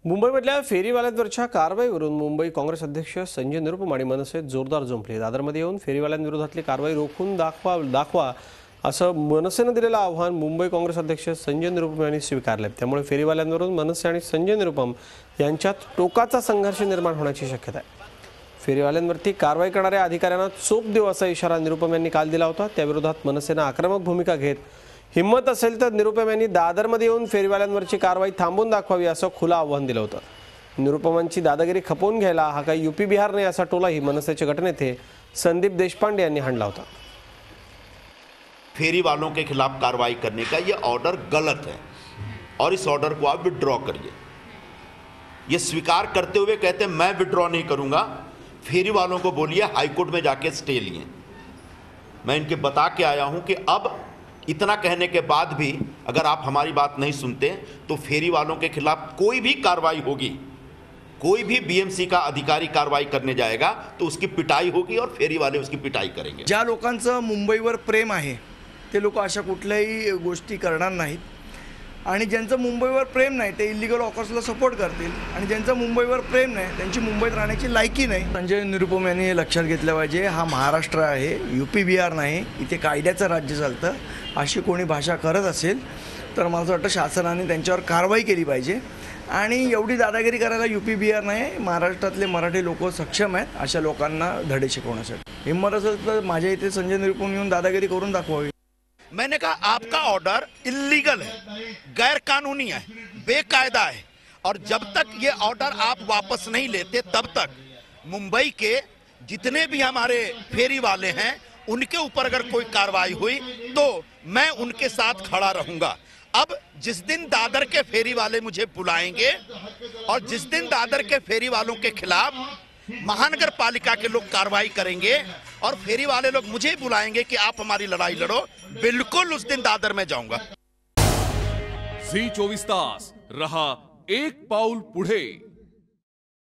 मुंबईमधल्या फेरीवाल्यांवरच्या कारवाईवरून मुंबई काँग्रेस अध्यक्ष संजय निरुपम आणि मनसे जोरदार जुंपले। दादरमध्ये येऊन फेरीवाल्यांविरोधातली कारवाई रोखून दाखवा असं मनसेनं दिलेलं आव्हान मुंबई काँग्रेस अध्यक्ष संजय निरुपम यांनी स्वीकारले। त्यामुळे फेरीवाल्यांवरून मनसे आणि संजय निरुपम यांच्यात टोकाचा संघर्ष निर्माण होण्याची शक्यता आहे। फेरीवाल्यांवरती कारवाई करणाऱ्या अधिकाऱ्यांना चोप देऊ असा इशारा निरुपम यांनी काल दिला होता। त्याविरोधात मनसेनं आक्रमक भूमिका घेत हिम्मत असेल तर निरुपम यांनी दादरमध्ये येऊन फेरीवाल्यांवरची कारवाई थांबवून दाखवावी असं खुलं आव्हान दिलं होतं। निरुपमांची दादागिरी खपवून घ्यायला हा काही यूपी बिहार नाही असा टोलाही मनसेचे गटनेते संदीप देशपांडे यांनी हाणला होता। फेरी वालों के खिलाफ कार्रवाई करने का ये ऑर्डर गलत है और इस ऑर्डर को आप विड्रॉ करिए। ये स्वीकार करते हुए कहते मैं विड्रॉ नहीं करूंगा, फेरी वालों को बोलिए हाईकोर्ट में जाके स्टे लिए। मैं इनके बता के आया हूं कि अब इतना कहने के बाद भी अगर आप हमारी बात नहीं सुनते तो फेरी वालों के खिलाफ कोई भी कार्रवाई होगी, कोई भी बीएमसी का अधिकारी कार्रवाई करने जाएगा तो उसकी पिटाई होगी और फेरी वाले उसकी पिटाई करेंगे। ज्या लोकांचं मुंबईवर प्रेम आहे ते लोक अशा कुठल्याही गोष्टी करणार नाहीत आणि ज्यांचं मुंबईवर प्रेम नाही ते इल्लीगल वॉकर्सला सपोर्ट करतील आणि ज्यांचं मुंबईवर प्रेम नाही त्यांची मुंबईत राहण्याची लायकी नाही। संजय निरुपम यांनी लक्षात घेतलं पाहिजे, हा महाराष्ट्र आहे, यूपी बिहार नाही। इथे कायद्याचं राज्य चालतं। अशी कोणी भाषा करत असेल तर मला वाटतं शासनाने त्यांच्यावर कारवाई केली पाहिजे आणि एवढी दादागिरी करायला यूपी बिहार नाही, महाराष्ट्रातले मराठी लोक सक्षम आहेत अशा लोकांना धडे शिकवण्यासाठी। हिम्मत असेल तर माझ्या इथे संजय निरुपम येऊन दादागिरी करून दाखवावी। मैंने कहा आपका ऑर्डर इल्लीगल है, गैर कानूनी है, बेकायदा है और जब तक ये ऑर्डर आप वापस नहीं लेते तब तक मुंबई के जितने भी हमारे फेरी वाले हैं उनके ऊपर अगर कोई कार्रवाई हुई तो मैं उनके साथ खड़ा रहूंगा। अब जिस दिन दादर के फेरी वाले मुझे बुलाएंगे और जिस दिन दादर के फेरी वालों के खिलाफ महानगर पालिका के लोग कार्रवाई करेंगे और फेरी वाले लोग मुझे बुलाएंगे कि आप हमारी लड़ाई लड़ो, बिल्कुल उस दिन दादर में जाऊंगा। झी 24 तास रहा एक पाऊल पुढे।